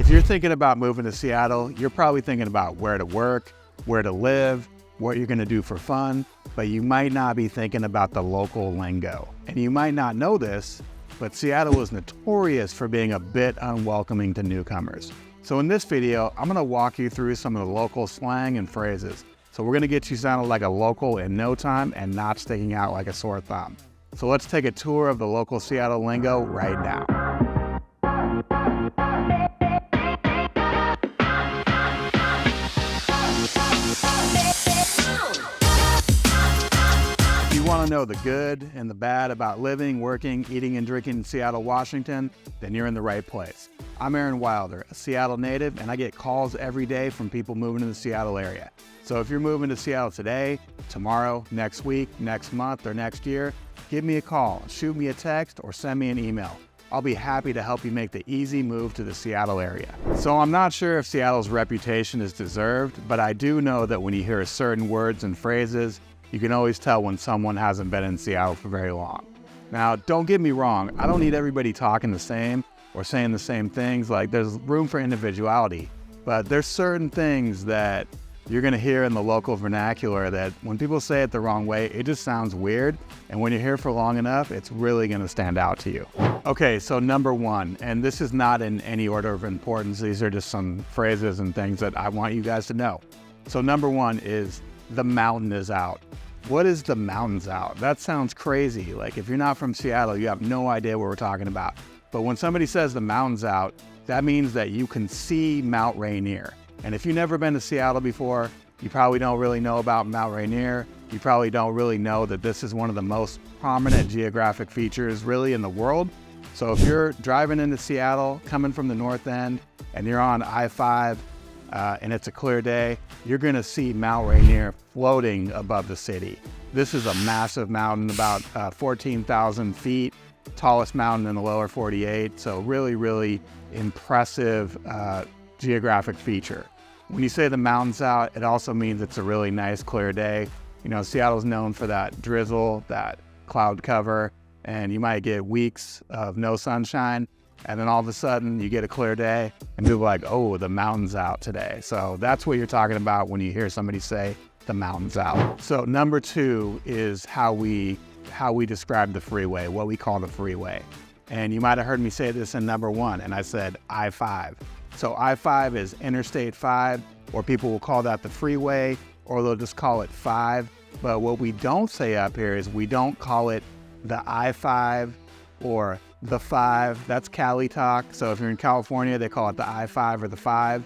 If you're thinking about moving to Seattle, you're probably thinking about where to work, where to live, what you're going to do for fun, but you might not be thinking about the local lingo. And you might not know this, but Seattle is notorious for being a bit unwelcoming to newcomers. So in this video, I'm going to walk you through some of the local slang and phrases. So we're going to get you sounding like a local in no time and not sticking out like a sore thumb. So let's take a tour of the local Seattle lingo right now. If you want to know the good and the bad about living, working, eating, and drinking in Seattle, Washington, then you're in the right place. I'm Aaron Wilder, a Seattle native, and I get calls every day from people moving to the Seattle area. So if you're moving to Seattle today, tomorrow, next week, next month, or next year, give me a call, shoot me a text, or send me an email. I'll be happy to help you make the easy move to the Seattle area. So I'm not sure if Seattle's reputation is deserved, but I do know that when you hear certain words and phrases, you can always tell when someone hasn't been in Seattle for very long. Now, don't get me wrong, I don't need everybody talking the same or saying the same things. Like, there's room for individuality, but there's certain things that you're gonna hear in the local vernacular that when people say it the wrong way, it just sounds weird. And when you're here for long enough, it's really gonna stand out to you. Okay, so number one, and this is not in any order of importance, these are just some phrases and things that I want you guys to know. So number one is, the mountain is out. What is the mountains out? That sounds crazy. Like, if you're not from Seattle, you have no idea what we're talking about. But when somebody says the mountains out, that means that you can see Mount Rainier. And if you've never been to Seattle before, you probably don't really know about Mount Rainier. You probably don't really know that this is one of the most prominent geographic features really in the world. So if you're driving into Seattle, coming from the north end, and you're on I-5, and it's a clear day, you're gonna see Mount Rainier floating above the city. This is a massive mountain, about 14,000 feet, tallest mountain in the lower 48. So really, really impressive geographic feature. When you say the mountain's out, it also means it's a really nice clear day. You know, Seattle's known for that drizzle, that cloud cover, and you might get weeks of no sunshine. And then all of a sudden you get a clear day and people are like, oh, the mountain's out today. So that's what you're talking about when you hear somebody say the mountain's out. So number two is how we describe the freeway, what we call the freeway. And you might have heard me say this in number one, and I said I-5. So I-5 is Interstate 5, or people will call that the freeway, or they'll just call it 5. But what we don't say up here is we don't call it the I-5 or the 5. That's Cali talk. So if you're in California, they call it the I-5 or the 5.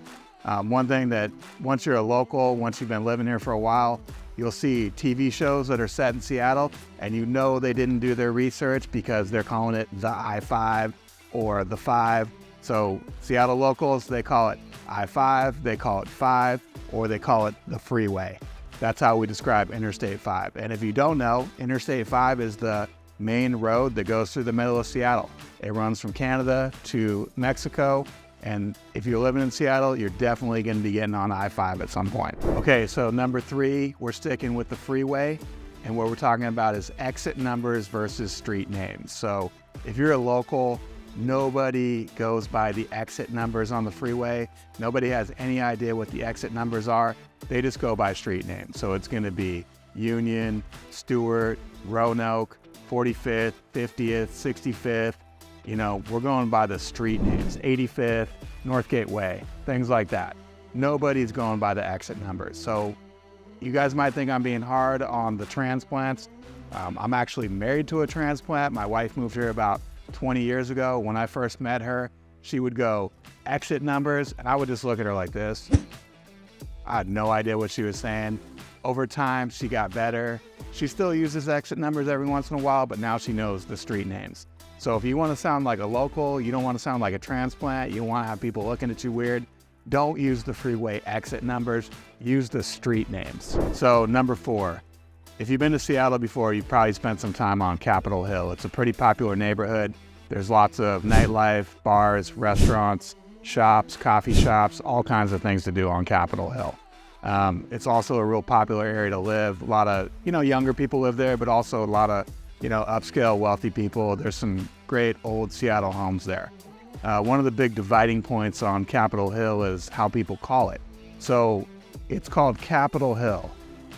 One thing that once you're a local, once you've been living here for a while, you'll see TV shows that are set in Seattle, and you know they didn't do their research because they're calling it the I-5 or the 5. So Seattle locals, they call it I-5, they call it 5, or they call it the freeway. That's how we describe Interstate 5. And if you don't know, Interstate 5 is the main road that goes through the middle of Seattle. It runs from Canada to Mexico, and if you're living in Seattle, you're definitely going to be getting on I-5 at some point. Okay, so number three, we're sticking with the freeway, and what we're talking about is exit numbers versus street names. So if you're a local, nobody goes by the exit numbers on the freeway. Nobody has any idea what the exit numbers are. They just go by street names. So it's going to be Union, Stewart, Roanoke, 45th, 50th, 65th, you know, we're going by the street names, 85th, North Gateway, things like that. Nobody's going by the exit numbers. So you guys might think I'm being hard on the transplants. I'm actually married to a transplant. My wife moved here about 20 years ago. When I first met her, she would go exit numbers, and I would just look at her like this. I had no idea what she was saying. Over time, she got better. She still uses exit numbers every once in a while, but now she knows the street names. So if you want to sound like a local, you don't want to sound like a transplant, you don't want to have people looking at you weird, don't use the freeway exit numbers, use the street names. So number four, if you've been to Seattle before, you've probably spent some time on Capitol Hill. It's a pretty popular neighborhood. There's lots of nightlife, bars, restaurants, shops, coffee shops, all kinds of things to do on Capitol Hill. It's also a real popular area to live. A lot of, younger people live there, but also a lot of, upscale wealthy people. There's some great old Seattle homes there. One of the big dividing points on Capitol Hill is how people call it. So it's called Capitol Hill,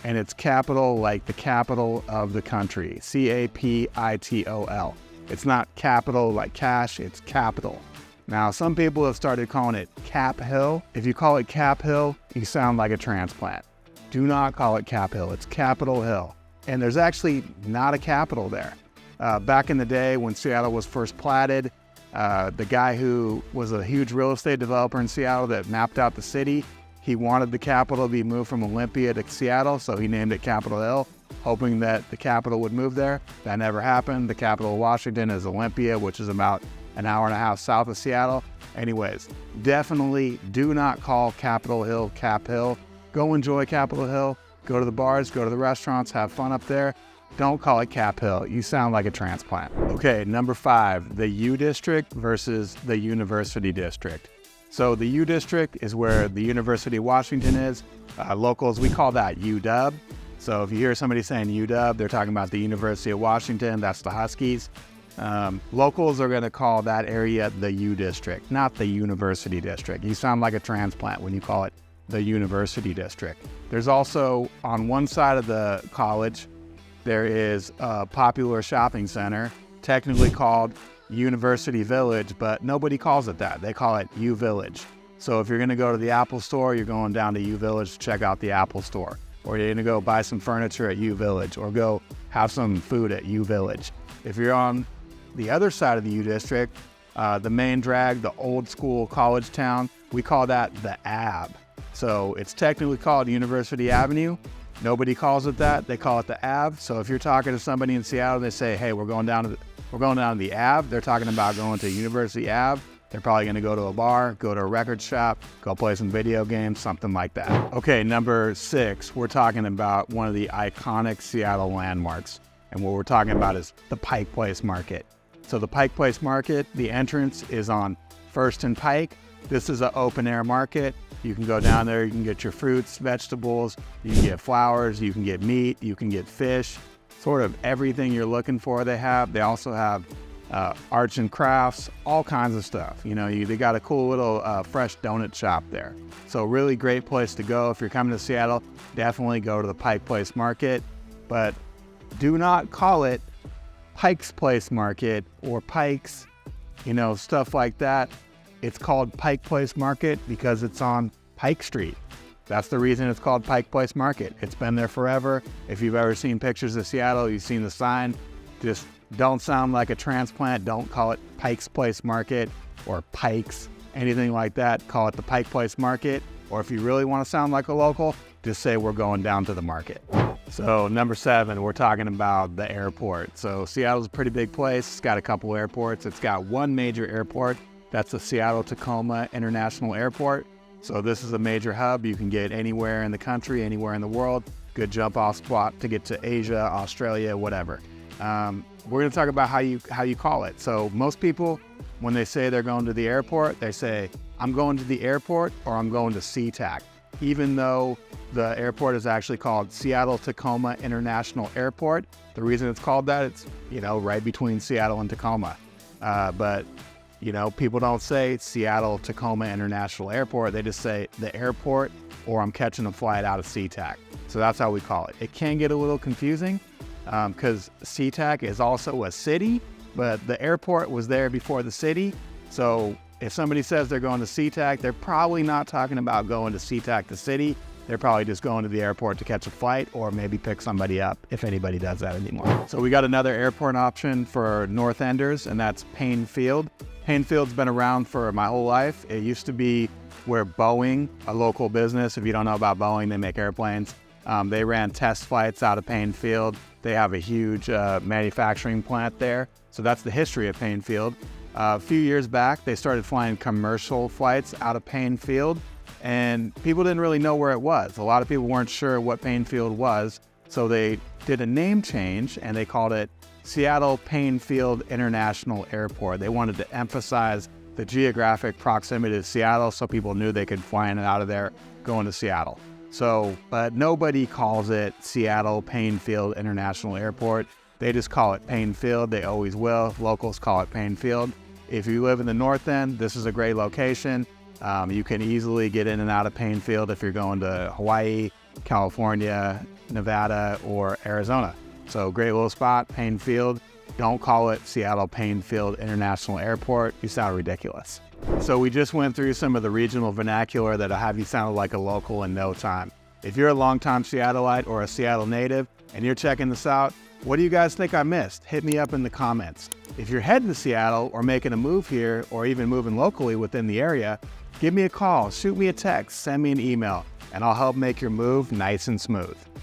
and it's capital like the capital of the country, C-A-P-I-T-O-L. It's not capital like cash, it's capital. Now, some people have started calling it Cap Hill. If you call it Cap Hill, you sound like a transplant. Do not call it Cap Hill, it's Capitol Hill. And there's actually not a capital there. Back in the day when Seattle was first platted, the guy who was a huge real estate developer in Seattle that mapped out the city, he wanted the capital to be moved from Olympia to Seattle, so he named it Capitol Hill, hoping that the capital would move there. That never happened. The capital of Washington is Olympia, which is about an hour and a half south of Seattle. Anyways, definitely do not call Capitol Hill Cap Hill. Go enjoy Capitol Hill. Go to the bars, go to the restaurants, have fun up there. Don't call it Cap Hill. You sound like a transplant. Okay, number 5, the U District versus the University District. So the U District is where the University of Washington is. Locals, we call that UW. So if you hear somebody saying UW, they're talking about the University of Washington. That's the Huskies. Locals are going to call that area the U District, not the University District. You sound like a transplant when you call it the University District. There's also, on one side of the college, there is a popular shopping center, technically called University Village, but nobody calls it that. They call it U Village. So if you're going to go to the Apple store, you're going down to U Village to check out the Apple store. Or you're going to go buy some furniture at U Village, or go have some food at U Village. If you're on the other side of the U District, the main drag, the old school college town, we call that the AB. So it's technically called University Avenue. Nobody calls it that. They call it the AB. So if you're talking to somebody in Seattle, they say, hey, we're going down to the AB. They're talking about going to University AB. They're probably going to go to a bar, go to a record shop, go play some video games, something like that. Okay, number 6, we're talking about one of the iconic Seattle landmarks. And what we're talking about is the Pike Place Market. So the Pike Place Market, the entrance is on 1st and Pike. This is an open air market. You can go down there, you can get your fruits, vegetables, you can get flowers, you can get meat, you can get fish, sort of everything you're looking for they have. They also have arts and crafts, all kinds of stuff. You know, they got a cool little fresh donut shop there. So really great place to go. If you're coming to Seattle, definitely go to the Pike Place Market, but do not call it Pike's Place Market or Pike's, stuff like that. It's called Pike Place Market because it's on Pike Street. That's the reason it's called Pike Place Market. It's been there forever. If you've ever seen pictures of Seattle, you've seen the sign. Just don't sound like a transplant. Don't call it Pike's Place Market or Pike's, anything like that. Call it the Pike Place Market. Or if you really want to sound like a local, just say we're going down to the market. So number 7, we're talking about the airport. So Seattle's a pretty big place. It's got a couple airports. It's got one major airport. That's the Seattle-Tacoma International Airport. So this is a major hub. You can get anywhere in the country, anywhere in the world. Good jump off spot to get to Asia, Australia, whatever. We're going to talk about how you call it. So most people, when they say they're going to the airport, they say, I'm going to the airport or I'm going to SeaTac. Even though the airport is actually called Seattle-Tacoma International Airport. The reason it's called that, it's, right between Seattle and Tacoma. But people don't say Seattle-Tacoma International Airport. They just say the airport or I'm catching a flight out of SeaTac. So that's how we call it. It can get a little confusing because SeaTac is also a city, but the airport was there before the city. So if somebody says they're going to SeaTac, they're probably not talking about going to SeaTac, the city. They're probably just going to the airport to catch a flight or maybe pick somebody up, if anybody does that anymore. So we got another airport option for North Enders, and that's Paine Field. Paine Field's been around for my whole life. It used to be where Boeing, a local business, if you don't know about Boeing, they make airplanes. They ran test flights out of Paine Field. They have a huge manufacturing plant there. So that's the history of Paine Field. A few years back, they started flying commercial flights out of Paine Field, and people didn't really know where it was. A lot of people weren't sure what Paine Field was, so they did a name change and they called it Seattle Paine Field International Airport. They wanted to emphasize the geographic proximity to Seattle so people knew they could fly in and out of there going to Seattle. So, but nobody calls it Seattle Paine Field International Airport. They just call it Paine Field. They always will. Locals call it Paine Field. If you live in the north end, this is a great location. You can easily get in and out of Paine Field if you're going to Hawaii, California, Nevada, or Arizona. So great little spot, Paine Field. Don't call it Seattle Paine Field International Airport. You sound ridiculous. So we just went through some of the regional vernacular that'll have you sound like a local in no time. If you're a longtime Seattleite or a Seattle native and you're checking this out, what do you guys think I missed? Hit me up in the comments. If you're heading to Seattle or making a move here or even moving locally within the area, give me a call, shoot me a text, send me an email, and I'll help make your move nice and smooth.